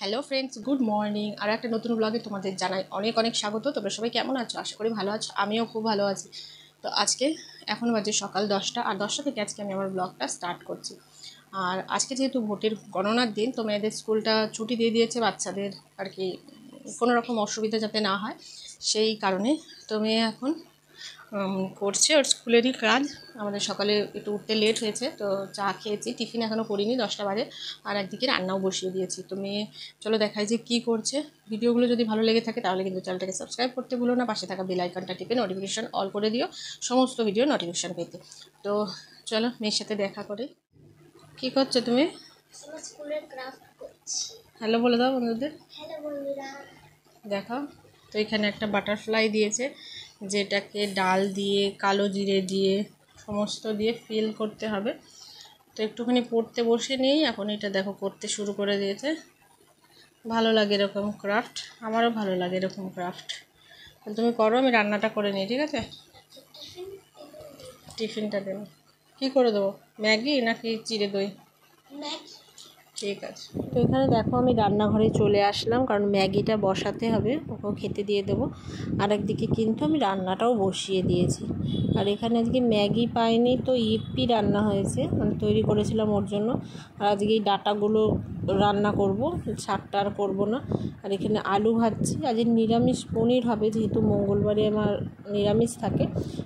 Hello friends, good morning. আর একটা নতুন ব্লগে তোমাদের জানাই অনেক অনেক স্বাগত। তোমরা সবাই কেমন আছো? আশা করি ভালো আছো, আমিও খুব ভালো আছি। তো আজকে এখন বাজে সকাল 10টা, আর 10টা থেকে আজকে আমি আমার ব্লগটা স্টার্ট করছি। আর আজকে যেহেতু ভোটের গণনার দিন, তো মেয়েদের স্কুলটা ছুটি দিয়ে দিয়েছে বাচ্চাদের, আর কি কোনো রকম অসুবিধা যাতে না হয় সেই কারণে। তো মেয়ে এখন করছে ওর স্কুলেরই কাজ। আমাদের সকালে একটু উঠতে লেট হয়েছে, তো চা খেয়েছি, টিফিন এখনও করিনি, 10টা বাজে। আর একদিকে রান্নাও বসিয়ে দিয়েছি। তো মেয়ে চলো দেখাই যে কী করছে। ভিডিওগুলো যদি ভালো লেগে থাকে তাহলে কিন্তু চ্যানেলটাকে সাবস্ক্রাইব করতে ভুলো না, পাশে থাকা বেল আইকনটা টিপে নোটিফিকেশান অল করে দিও সমস্ত ভিডিও নোটিফিকেশান পেতে। তো চলো মেয়ের সাথে দেখা করে। কী করছো তুমি? হ্যালো বলে দাও বন্ধুদের। হ্যালো বন্ধুরা, দেখো তো এখানে একটা বাটারফ্লাই দিয়েছে, যেটাকে ডাল দিয়ে কালো জিরে দিয়ে সমস্ত দিয়ে ফিল করতে হবে। তো একটুখানি পড়তে বসে নিই, এখন এটা দেখো করতে শুরু করে দিয়েছে। ভালো লাগে এরকম ক্রাফট, আমারও ভালো লাগে এরকম ক্রাফট। তুমি করো, আমি রান্নাটা করে নিই, ঠিক আছে? টিফিনটা দেবো কী করে দেবো? ম্যাগি নাকি চিড়ে দই? ম্যাগি। ঠিক আছে। তো এখানে দেখো আমি রান্নাঘরে চলে আসলাম, কারণ ম্যাগিটা বসাতে হবে, ওকেও খেতে দিয়ে দেবো। আর একদিকে কিন্তু আমি রান্নাটাও বসিয়ে দিয়েছি। আর এখানে আজকে ম্যাগি পাইনি, তো ইপি রান্না হয়েছে, মানে তৈরি করেছিলাম ওর জন্য। আর আজকে এই ডাটাগুলো রান্না করব, শাকটা আর করবো না। আর এখানে আলু ভাজছি, আজ নিরামিষ পনির হবে, যেহেতু মঙ্গলবারে আমার নিরামিষ থাকে।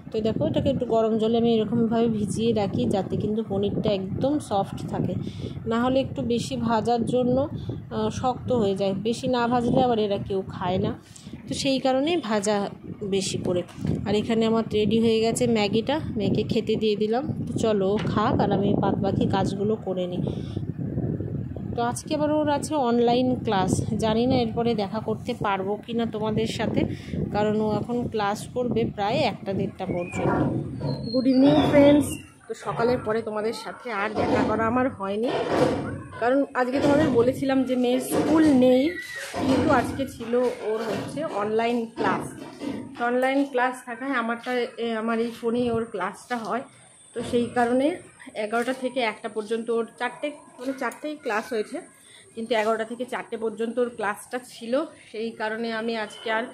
তো দেখো এটাকে একটু গরম জলে আমি এরকমভাবে ভিজিয়ে রাখি, যাতে কিন্তু পনিরটা একদম সফট থাকে। না হলে একটু বেশি ভাজার জন্য শক্ত হয়ে যায়, বেশি না ভাজলে আবার এরা কেউ খায় না, তো সেই কারণেই ভাজা বেশি করে। আর এখানে আমার রেডি হয়ে গেছে ম্যাগিটা, মেয়েকে খেতে দিয়ে দিলাম। তো চলো খাক, আর আমি বাকি কাজগুলো করে নিই। তো আজকে আবার ওর আছে অনলাইন ক্লাস, জানি না এরপরে দেখা করতে পারবো কি না তোমাদের সাথে, কারণ ও এখন ক্লাস করবে প্রায় 1টা-1:30 পর্যন্ত। Good evening friends. তো সকালের পরে তোমাদের সাথে আর দেখা করা আমার হয়নি, কারণ আজকে তোমাদের বলেছিলাম যে মেয়ের স্কুল নেই, কিন্তু আজকে ছিল ওর হচ্ছে অনলাইন ক্লাস। তো অনলাইন ক্লাস থাকায় আমার এই ফোনেই ওর ক্লাসটা হয়। তো সেই কারণে 11টা থেকে 1টা পর্যন্ত ওর চারটেই ক্লাস হয়েছে, কিন্তু 11টা থেকে 4টে পর্যন্ত ওর ক্লাসটা ছিল। সেই কারণে আমি আজকে আর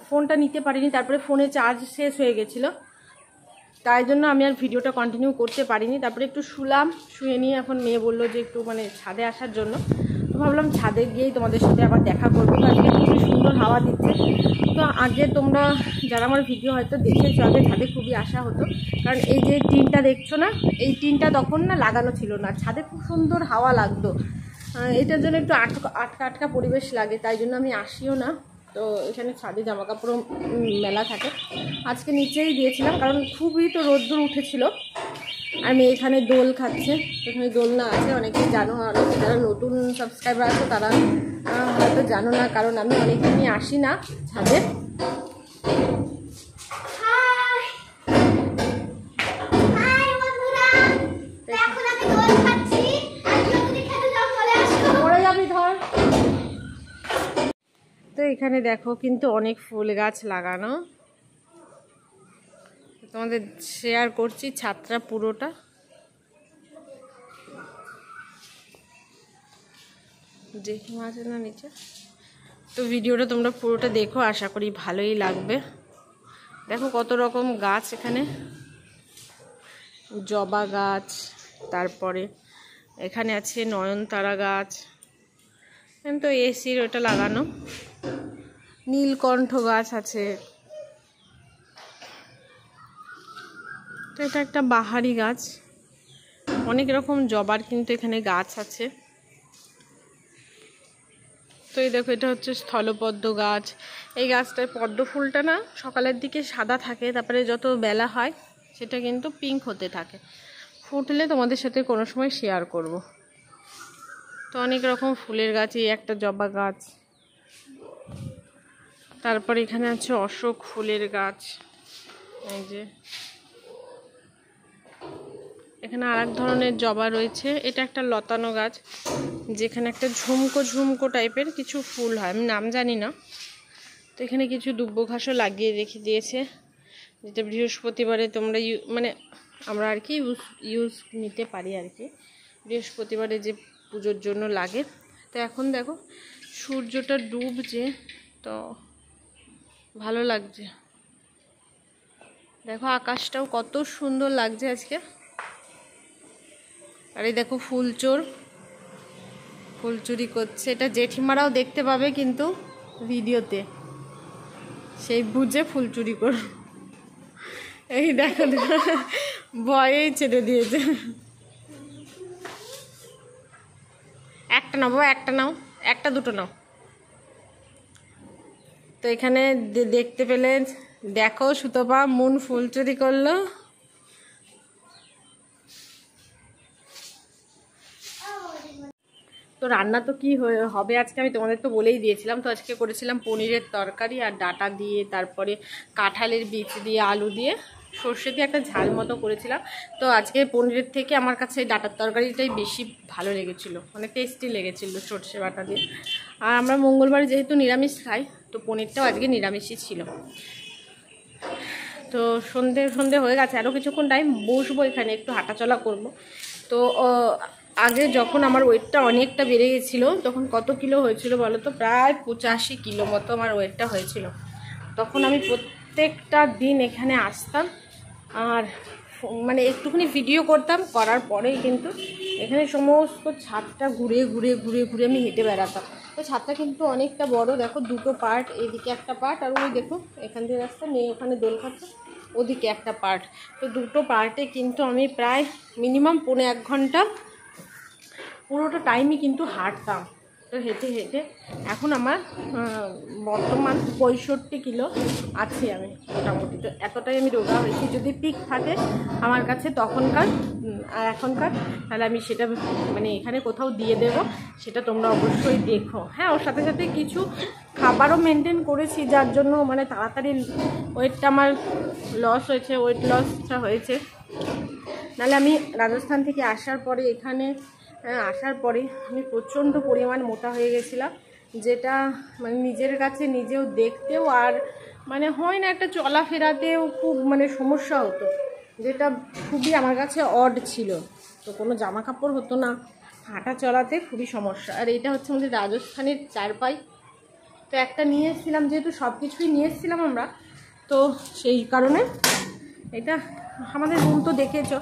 ফোনটা নিতে পারিনি, তারপরে ফোনে চার্জ শেষ হয়ে গেছিলো, তাই জন্য আমি আর ভিডিওটা কন্টিনিউ করতে পারিনি। তারপরে একটু শুয়ে নিয়ে এখন মেয়ে বললো যে একটু ছাদে আসার জন্য, তো ভাবলাম ছাদে গিয়েই তোমাদের সাথে আবার দেখা করবো। আজকে খুবই সুন্দর হাওয়া দিচ্ছে। তো আগে তোমরা যারা আমার ভিডিও হয়তো দেখেছো, আগে ছাদে খুবই আসা হতো, কারণ এই যে টিনটা দেখছো না, এই টিনটা তখন না লাগানো ছিল না, ছাদে খুব সুন্দর হাওয়া লাগতো। এটার জন্য একটু আটকা পরিবেশ লাগে, তাই জন্য আমি আসিও না। তো এখানে ছাদে জামাকাপড় মেলা থাকে, আজকে নিচেই দিয়েছিলাম, কারণ খুবই তো রোদ্দুর উঠেছিল। আর মেয়ে এখানে দোল খাচ্ছে, এখানে দোলনা আছে, অনেকেই জানো, অনেকে যারা নতুন সাবস্ক্রাইবার আছে তারা হয়তো জানো না, কারণ আমি অনেকদিনই আসি না ছাদে। তো এখানে দেখো কিন্তু অনেক ফুল গাছ লাগানো, তোমাদের শেয়ার করছি ছাদটা পুরোটা। দেখি মাঝে না নিচে, তো ভিডিওটা তোমরা পুরোটা দেখো, আশা করি ভালোই লাগবে। দেখো কত রকম গাছ এখানে, জবা গাছ, তারপরে এখানে আছে নয়নতারা গাছ, তো এসির ওটা লাগানো, নীলকণ্ঠ গাছ আছে। তো এটা একটা বাহারি গাছ, অনেক রকম জবার কিন্তু এখানে গাছ আছে। তো এই দেখো এটা হচ্ছে স্থলপদ্ম গাছ। এই গাছটার পদ্ম ফুলটা না সকালের দিকে সাদা থাকে, তারপরে যত বেলা হয় সেটা কিন্তু পিঙ্ক হতে থাকে, ফুটলে তোমাদের সাথে কোনো সময় শেয়ার করব। তো অনেক রকম ফুলের গাছ, এই একটা জবা গাছ, তারপর এখানে আছে অশোক ফুলের গাছ। এই যে এখানে আর এক ধরনের জবা রয়েছে, এটা একটা লতানো গাছ, যেখানে একটা ঝুমকো টাইপের কিছু ফুল হয়, আমি নাম জানি না। তো এখানে কিছু দুব্বো ঘাসও লাগিয়ে রেখে দিয়েছে, যেটা বৃহস্পতিবারে তোমরা আমরা আর কি ইউজ নিতে পারি আর কি, বৃহস্পতিবারে যে পুজোর জন্য লাগে। তো এখন দেখো সূর্যটা ডুবছে, তো ভালো লাগছে। দেখো আকাশটাও কত সুন্দর লাগছে আজকে। আর এই দেখো ফুলচুরি করছে, এটা জেঠিমারাও দেখতে পাবে কিন্তু ভিডিওতে, সেই বুঝে ফুল চুরি কর। এই দেখো ভয়েই ছেড়ে দিয়েছে। একটা নাও বাবা, একটা নাও, একটা দুটো নাও। তো এখানে দেখতে পেলে, দেখো সুতপা মুন ফুল চুরি করলো। তো রান্না তো কি হবে আজকে আমি তোমাদের তো বলেই দিয়েছিলাম। তো আজকে করেছিলাম পনিরের তরকারি আর ডাটা দিয়ে, তারপরে কাঁঠালের বীজ দিয়ে, আলু দিয়ে, সর্ষে দিয়ে একটা ঝাল মতো করেছিলাম। তো আজকে পনিরের থেকে আমার কাছে ডাটার তরকারিটাই বেশি ভালো লেগেছিলো, মানে টেস্টি লেগেছিলো সর্ষে বাটা দিয়ে। আর আমরা মঙ্গলবারে যেহেতু নিরামিষ খাই, তো পনিরটাও আজকে নিরামিষই ছিল। তো সন্ধে হয়ে গেছে, আরও কিছুক্ষণ টাইম বসবো এখানে, একটু হাঁটাচলা করব। তো আগে যখন আমার ওয়েটটা অনেকটা বেড়ে গেছিলো, তখন কত কিলো হয়েছিল বলো তো? প্রায় 85 কিলো মতো আমার ওয়েটটা হয়েছিল। তখন আমি প্রত্যেকটা দিন এখানে আসতাম আর মানে একটুখানি ভিডিও করতাম, করার পরেই কিন্তু এখানে সমস্ত ছাদটা ঘুরে আমি হেঁটে বেড়াতাম। তো ছাদটা কিন্তু অনেকটা বড়, দেখো দুটো পার্ট, এইদিকে একটা পার্ট আর ওই দেখো এখান থেকে রাস্তা নেই, ওখানে দোল খাচ্ছে, ওদিকে একটা পার্ট। তো দুটো পার্টে কিন্তু আমি প্রায় মিনিমাম 1.5 ঘন্টা পুরোটা টাইমই কিন্তু হাঁটতাম। তো হেঁটে এখন আমার বর্তমান 65 কিলো আছি আমি মোটামুটি। তো এতটাই আমি রোগা হয়েছি। যদি পিক থাকে আমার কাছে তখনকার আর এখনকার, তাহলে আমি সেটা মানে এখানে কোথাও দিয়ে দেব, সেটা তোমরা অবশ্যই দেখো। হ্যাঁ, ওর সাথে সাথে কিছু খাবারও মেনটেন করেছি, যার জন্য মানে তাড়াতাড়ি ওয়েটটা আমার লস হয়েছে, ওয়েট লসটা হয়েছে। নাহলে আমি রাজস্থান থেকে আসার পরে আমি প্রচণ্ড পরিমাণ মোটা হয়ে গেছিলাম, যেটা মানে নিজের কাছে নিজেও দেখতেও আর মানে হয় না, একটা চলাফেরাতেও খুব মানে সমস্যা হতো, যেটা খুবই আমার কাছে অড ছিল। তো কোনো জামা কাপড় হতো না, হাঁটা চলাতে খুবই সমস্যা। আর এটা হচ্ছে আমাদের রাজস্থানের চারপাই। তো একটা নিয়ে এসেছিলাম, যেহেতু সব কিছুই নিয়ে এসেছিলাম আমরা, তো সেই কারণে এটা আমাদের রুম তো দেখেছো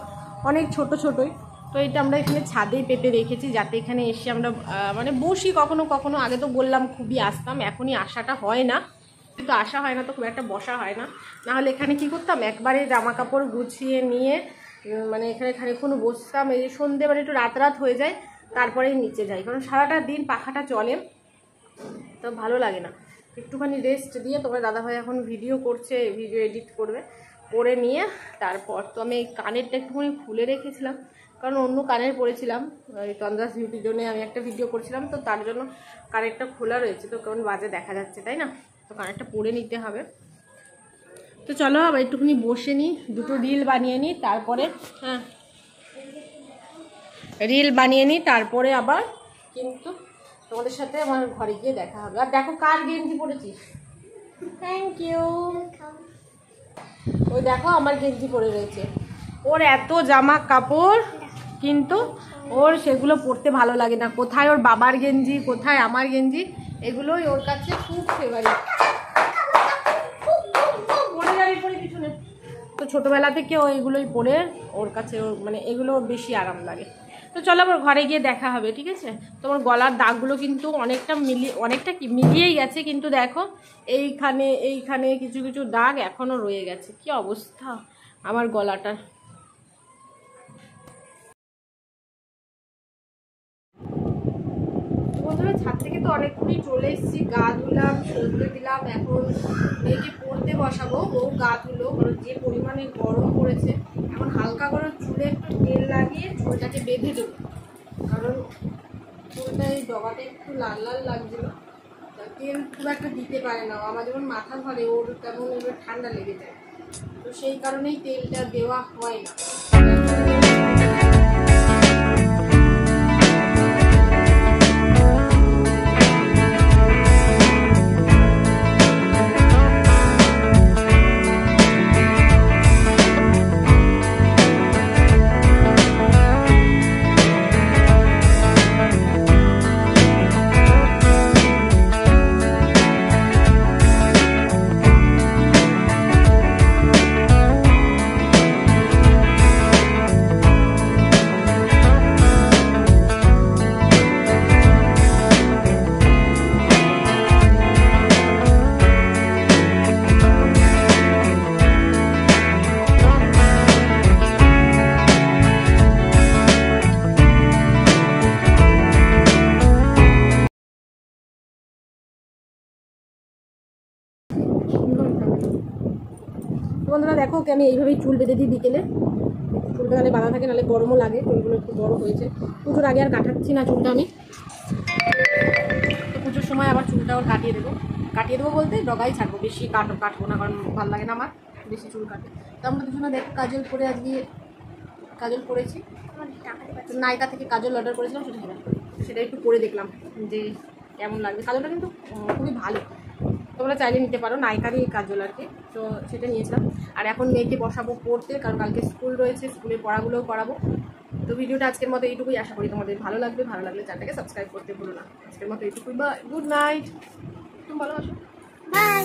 অনেক ছোটোই। তো এটা আমরা এখানে ছাদেই পেতে রেখেছি, যাতে এখানে এসে আমরা মানে বসি কখনো। আগে তো বললাম খুবই আসতাম, এখনই আসাটা হয় না, কিন্তু আসা হয় না তো খুব একটা বসা হয় না। নাহলে এখানে কি করতাম, একবারে জামা কাপড় গুছিয়ে নিয়ে মানে এখানে খানিকক্ষণ বসতাম। এই সন্ধে মানে একটু রাত হয়ে যায়, তারপরেই নিচে যাই, কারণ সারাটা দিন পাখাটা চলে, তো ভালো লাগে না। একটুখানি রেস্ট দিয়ে, তোমার দাদাভাই এখন ভিডিও করছে, ভিডিও এডিট করবে, করে নিয়ে তারপর তো আমি কানেরটা একটুখানি খুলে রেখেছিলাম, কারণ অন্য কানের পরেছিলাম, ওই তন্দ্রাস বিউটির জন্য আমি একটা ভিডিও করছিলাম, তো তার জন্য কানেরটা খোলা রয়েছে, তো কেমন বাজে দেখা যাচ্ছে তাই না? তো কানেরটা পরে নিতে হবে। তো চলো আবার একটুখানি বসে নিই, দুটো রিল বানিয়ে নিই, তারপরে তারপরে আবার কিন্তু তোমাদের সাথে আমার ঘরে গিয়ে দেখা হবে। আর দেখো কার গেঞ্জি পরেছিস, থ্যাংক ইউ। ওই দেখো আমার গেঞ্জি পরে রয়েছে, ওর এত জামা কাপড় কিন্তু ওর সেগুলো পরতে ভালো লাগে না। কোথায় ওর বাবার গেঞ্জি, কোথায় আমার গেঞ্জি, এগুলোই ওর কাছে খুব ফেভারিট। পিছনে তো ছোটোবেলা থেকে ও এগুলোই পরে ওর কাছে, ওর মানে এগুলো বেশি আরাম লাগে। তো চলো আবার ঘরে গিয়ে দেখা হবে, ঠিক আছে? তোমার গলার দাগগুলো কিন্তু অনেকটা মিলিয়েই গেছে, কিন্তু দেখো এইখানে কিছু দাগ এখনও রয়ে গেছে। কি অবস্থা আমার গলাটার। বন্ধুরা, ছাদ থেকে তো অনেকক্ষণই চলে এসেছি, গা ধুলাম, সর্ষে দিলাম, এখন মেয়েকে পড়তে বসাবো। ও গা ধুলো, কারণ যে পরিমাণে গরম পড়েছে। এখন হালকা করে চুলে একটু তেল লাগিয়ে চুলটাকে বেঁধে দেবো, কারণ চুলটা এই ডগাটা একটু লাল লাগছিল। তেল খুব একটা দিতে পারে না, আমার যেমন মাথা ধরে, ওর তেমন এবার ঠান্ডা লেগে যায়, তো সেই কারণেই তেলটা দেওয়া হয় না। ওকে আমি এইভাবেই চুল বেঁধে দিই বিকেলে, চুলটা তাহলে বাঁধা থাকে, নাহলে গরমও লাগে, চুলগুলো একটু বড় হয়েছে। পুজোর আগে আর কাটাচ্ছি না চুলটা আমি, তো পুজোর সময় আবার চুলটা ওর কাটিয়ে দেবো বলতে ডগাই ছাড়বো, বেশি কাটবো না, কারণ ভালো লাগে না আমার বেশি চুল কাটে। তো আমরা দুজনে দেখো কাজল করে, আজকে কাজল করেছি, নায়িকা থেকে কাজল অর্ডার করেছিলাম, সেটা একটু করে দেখলাম যে কেমন লাগবে। কাজলটা কিন্তু খুবই ভালো, তোমরা চাইলে নিতে পারো, নায়িকারই কাজল আর কি। তো সেটা নিয়েছিলাম। আর এখন মেয়েকে বসাবো পড়তে, কারণ কালকে স্কুল রয়েছে, স্কুলের পড়াগুলোও করাবো। তো ভিডিওটা আজকের মতো এইটুকুই, আশা করি তোমাদের ভালো লাগবে চ্যানেলটাকে সাবস্ক্রাইব করতে ভুলো না। আজকের মতো এইটুকুই, বা গুড নাইট। তুমি ভালো আছো, বাই।